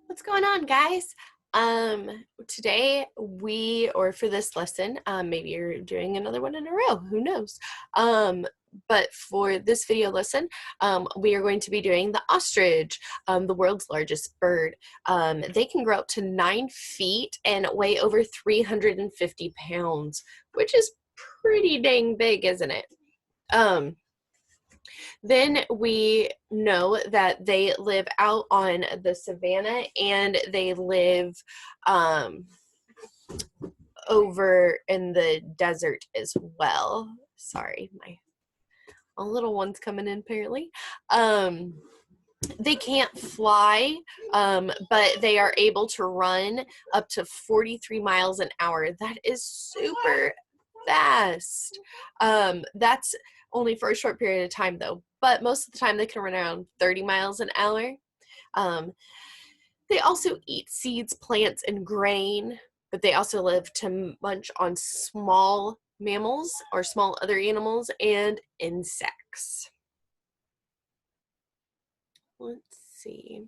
What's going on, guys? Today or for this lesson, maybe you're doing another one in a row, who knows? But for this video lesson, we are going to be doing the ostrich, the world's largest bird. They can grow up to 9 feet and weigh over 350 pounds, which is pretty dang big, isn't it? Then we know that they live out on the savannah and they live over in the desert as well. Sorry, my little one's coming in apparently. They can't fly, but they are able to run up to 43 miles an hour. That is super fast. That's only for a short period of time, though. But most of the time, they can run around 30 miles an hour. They also eat seeds, plants, and grain, but they also live to munch on small mammals or small other animals and insects. Let's see.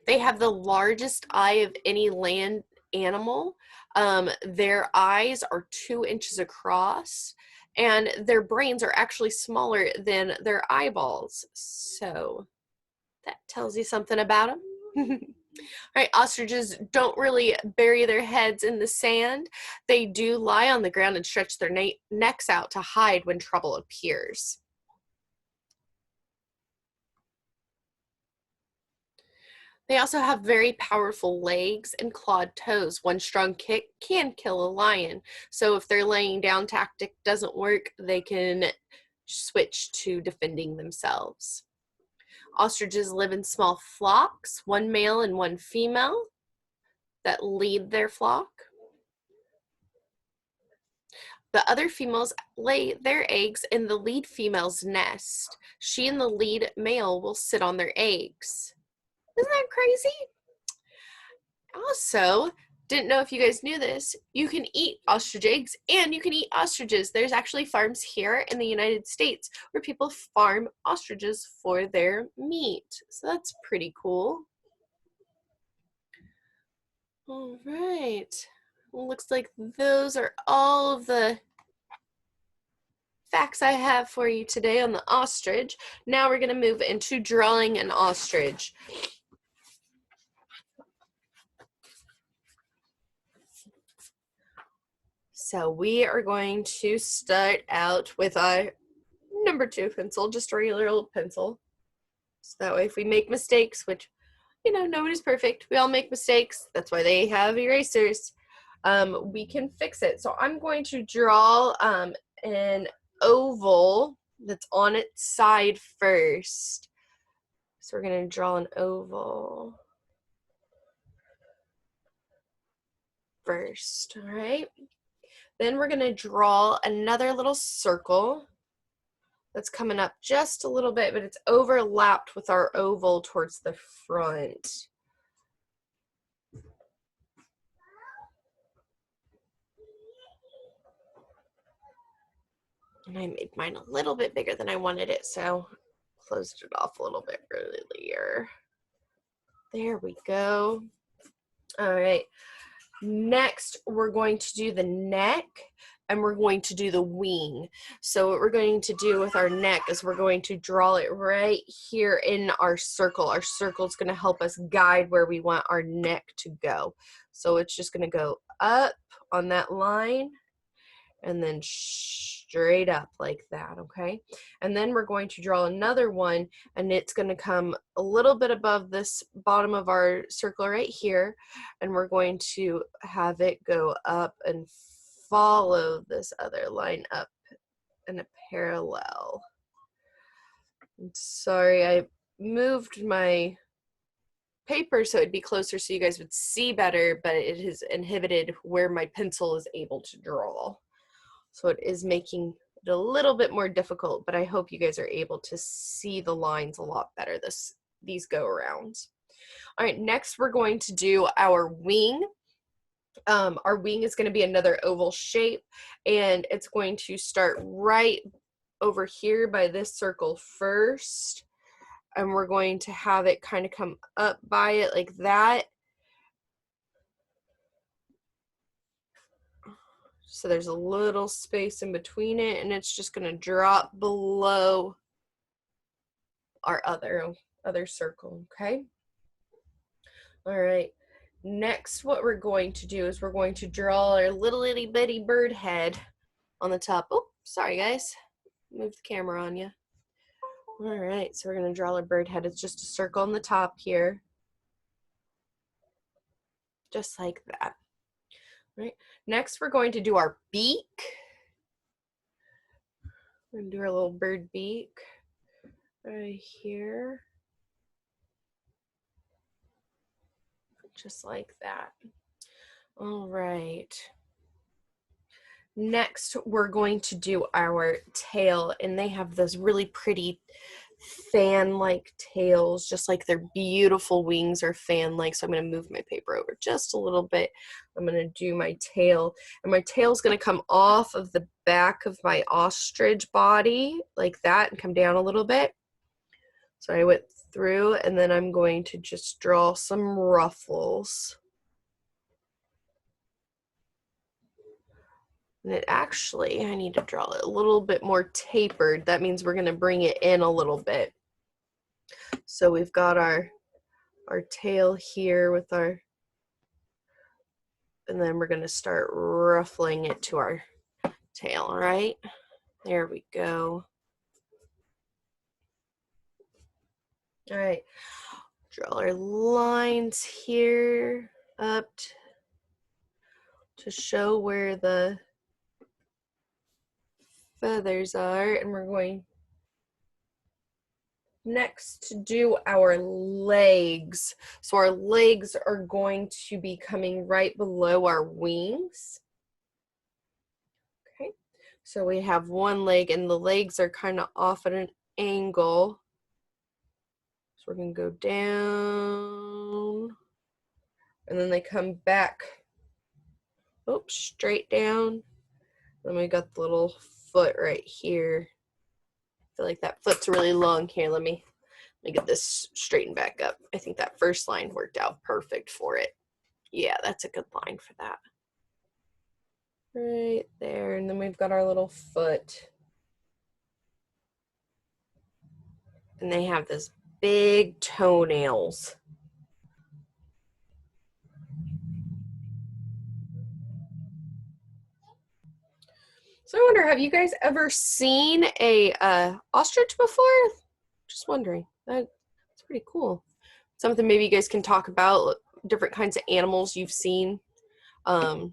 They have the largest eye of any land animal. Their eyes are 2 inches across, and their brains are actually smaller than their eyeballs. So that tells you something about them. All right, ostriches don't really bury their heads in the sand. They do lie on the ground and stretch their necks out to hide when trouble appears. They also have very powerful legs and clawed toes. One strong kick can kill a lion. So if their laying down tactic doesn't work, they can switch to defending themselves. Ostriches live in small flocks, one male and one female that lead their flock. The other females lay their eggs in the lead female's nest. She and the lead male will sit on their eggs. Isn't that crazy? Also, didn't know if you guys knew this, you can eat ostrich eggs and you can eat ostriches. There's actually farms here in the United States where people farm ostriches for their meat. So that's pretty cool. All right. Well, looks like those are all of the facts I have for you today on the ostrich. Now we're going to move into drawing an ostrich. So we are going to start out with our number 2 pencil, just a regular old pencil. So that way if we make mistakes, which, nobody's perfect. We all make mistakes. That's why they have erasers. We can fix it. So I'm going to draw an oval that's on its side first. So we're going to draw an oval first, all right? Then we're going to draw another little circle that's coming up just a little bit, but it's overlapped with our oval towards the front. And I made mine a little bit bigger than I wanted it, so closed it off a little bit earlier. There we go. All right. Next, we're going to do the neck and we're going to do the wing. So what we're going to do with our neck is we're going to draw it right here in our circle. Our circle is going to help us guide where we want our neck to go. So it's just going to go up on that line and then straight up like that, okay? And then we're going to draw another one, and it's going to come a little bit above this bottom of our circle right here, and we're going to have it go up and follow this other line up in a parallel. I'm sorry, I moved my paper so it'd be closer so you guys would see better, but it has inhibited where my pencil is able to draw. So it is making it a little bit more difficult, but I hope you guys are able to see the lines a lot better these go arounds. All right, next we're going to do our wing. Our wing is going to be another oval shape, and it's going to start right over here by this circle first, and we're going to have it kind of come up by it like that, So there's a little space in between it, and it's just going to drop below our other circle, okay? All right. Next, what we're going to do is we're going to draw our little itty bitty bird head on the top. Oh, sorry guys. Move the camera on you. All right, so we're going to draw our bird head. It's just a circle on the top here. Just like that. All right. Next, we're going to do our beak. We're going to do our little bird beak right here. Just like that. All right. Next, we're going to do our tail, and they have those really pretty fan-like tails, just like their beautiful wings are fan-like. So I'm going to move my paper over just a little bit. I'm going to do my tail, and my tail is going to come off of the back of my ostrich body like that and come down a little bit. So I went through, and then I'm going to just draw some ruffles. And it actually, I need to draw it a little bit more tapered. That means we're going to bring it in a little bit. So we've got our tail here with our, and then we're going to start ruffling it to our tail, all right? There we go. All right, draw our lines here up to show where the feathers are, and we're going next to do our legs. So our legs are going to be coming right below our wings. Okay, so we have one leg, and the legs are kind of off at an angle. So we're going to go down, and then they come back, oops, straight down. Then we got the little foot right here. I feel like that foot's really long here. Let me get this straightened back up. I think that first line worked out perfect for it. Yeah, that's a good line for that. Right there, and then we've got our little foot. And they have this big toenails. So I wonder, have you guys ever seen a ostrich before? Just wondering. That's pretty cool. Something maybe you guys can talk about, different kinds of animals you've seen. You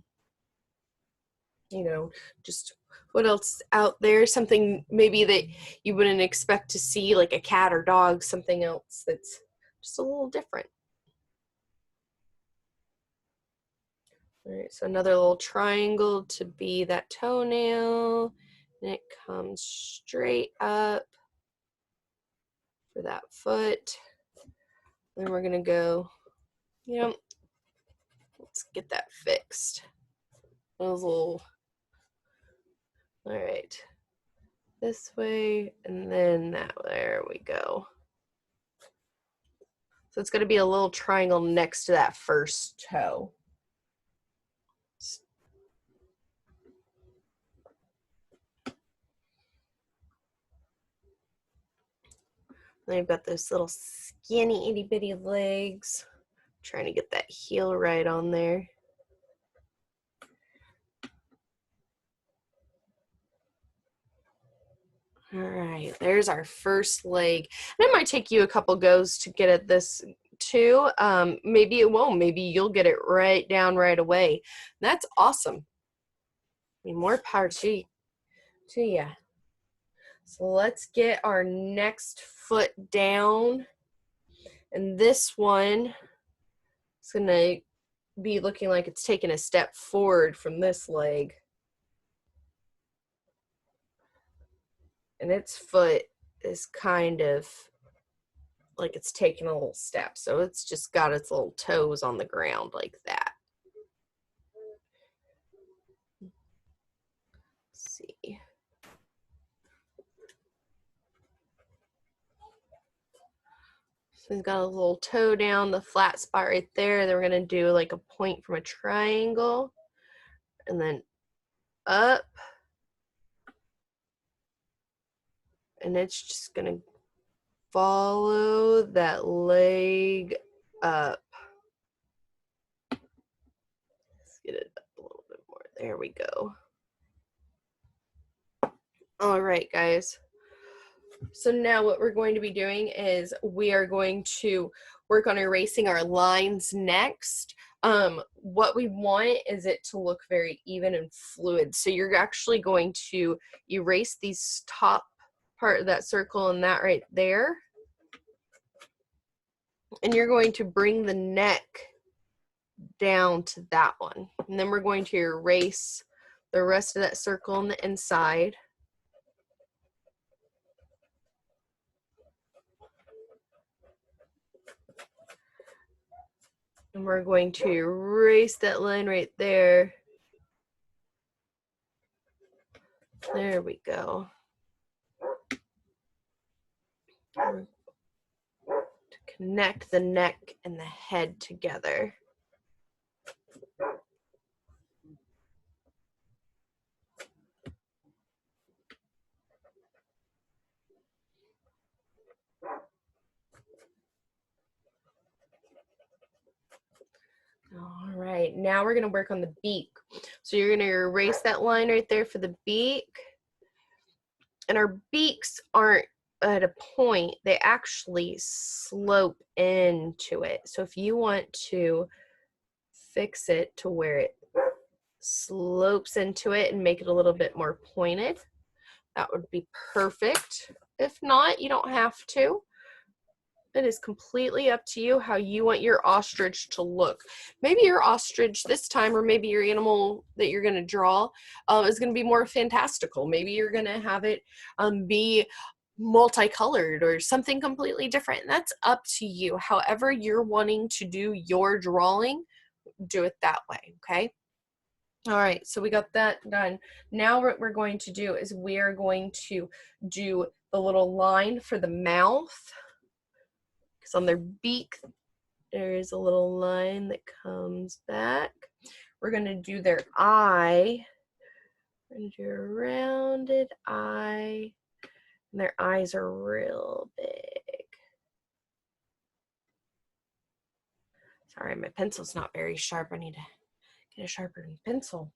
know, just what else out there? Something maybe that you wouldn't expect to see, like a cat or dog, something else that's just a little different. All right, so another little triangle to be that toenail, and it comes straight up for that foot. Then we're gonna go, let's get that fixed. Those little, all right, this way, and then that, there we go. So it's gonna be a little triangle next to that first toe. Then I've got those little skinny itty bitty legs. I'm trying to get that heel right on there. All right, there's our first leg. And it might take you a couple goes to get at this too. Maybe it won't. Maybe you'll get it right down right away. That's awesome. I mean, more power to you. So let's get our next foot down. And this one is going to be looking like it's taking a step forward from this leg. And its foot is kind of like it's taking a little step. So it's just got its little toes on the ground like that. Let's see. So we've got a little toe down, the flat spot right there. Then we're going to do like a point from a triangle. And then up, and it's just gonna follow that leg up. Let's get it up a little bit more. There we go. All right, guys. So now what we're going to be doing is we are going to work on erasing our lines next. What we want is it to look very even and fluid. So you're actually going to erase these top part of that circle and that right there. And you're going to bring the neck down to that one. And then we're going to erase the rest of that circle on the inside. And we're going to erase that line right there. There we go. To connect the neck and the head together. All right, now we're going to work on the beak. So you're going to erase that line right there for the beak. And our beaks aren't at a point, they actually slope into it. So if you want to fix it to where it slopes into it and make it a little bit more pointed, that would be perfect. If not, you don't have to. It is completely up to you how you want your ostrich to look. Maybe your ostrich this time, or maybe your animal that you're going to draw is going to be more fantastical. Maybe you're going to have it be multicolored or something completely different. That's up to you. However you're wanting to do your drawing, do it that way, okay? All right, so we got that done. Now what we're going to do is we are going to do the little line for the mouth. Because on their beak, there is a little line that comes back. We're going to do their eye. We're going to do a rounded eye. And their eyes are real big. Sorry, my pencil's not very sharp. I need to get a sharper pencil.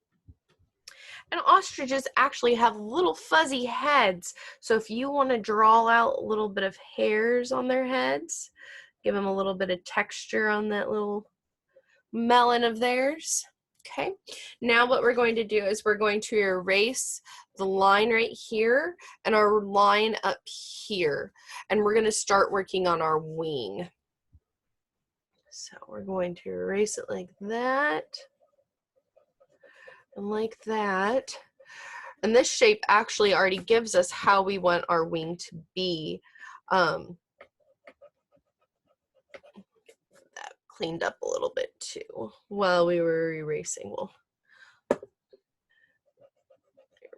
And ostriches actually have little fuzzy heads. So if you want to draw out a little bit of hairs on their heads, give them a little bit of texture on that little melon of theirs. Okay, now what we're going to do is we're going to erase the line right here and our line up here. And we're going to start working on our wing. So we're going to erase it like that. And like that. And this shape actually already gives us how we want our wing to be. That cleaned up a little bit too while we were erasing. Well, there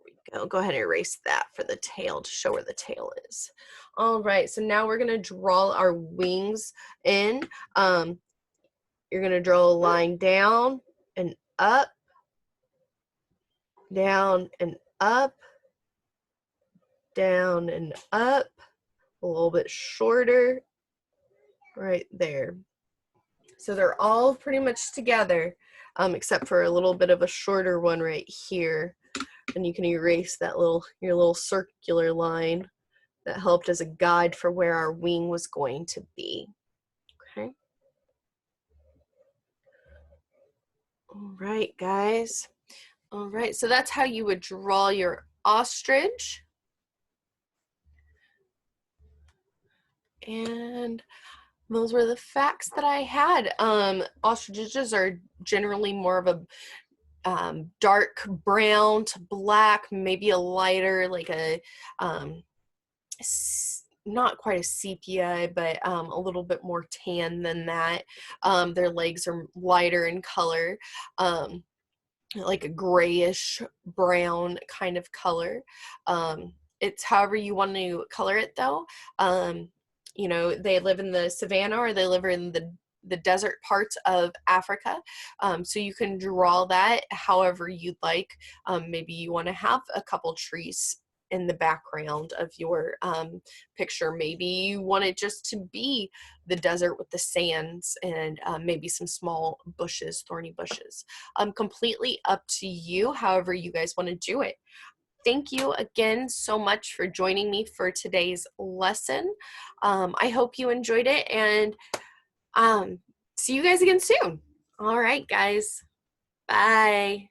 we go. Go ahead and erase that for the tail to show where the tail is. All right, so now we're gonna draw our wings in. You're gonna draw a line down and up, down and up, down and up, a little bit shorter right there. So they're all pretty much together, except for a little bit of a shorter one right here. And you can erase that your little circular line that helped as a guide for where our wing was going to be. Okay. All right, guys. All right, so that's how you would draw your ostrich. And those were the facts that I had. Ostriches are generally more of a dark brown to black, maybe a lighter, like a not quite a sepia, but a little bit more tan than that. Their legs are lighter in color, like a grayish brown kind of color. It's however you want to color it though. You know, they live in the savanna or they live in the desert parts of Africa. So you can draw that however you'd like. Maybe you want to have a couple trees in the background of your picture. Maybe you want it just to be the desert with the sands and maybe some small bushes, thorny bushes. Completely up to you, however you guys want to do it. Thank you again so much for joining me for today's lesson. I hope you enjoyed it, and see you guys again soon. All right, guys. Bye.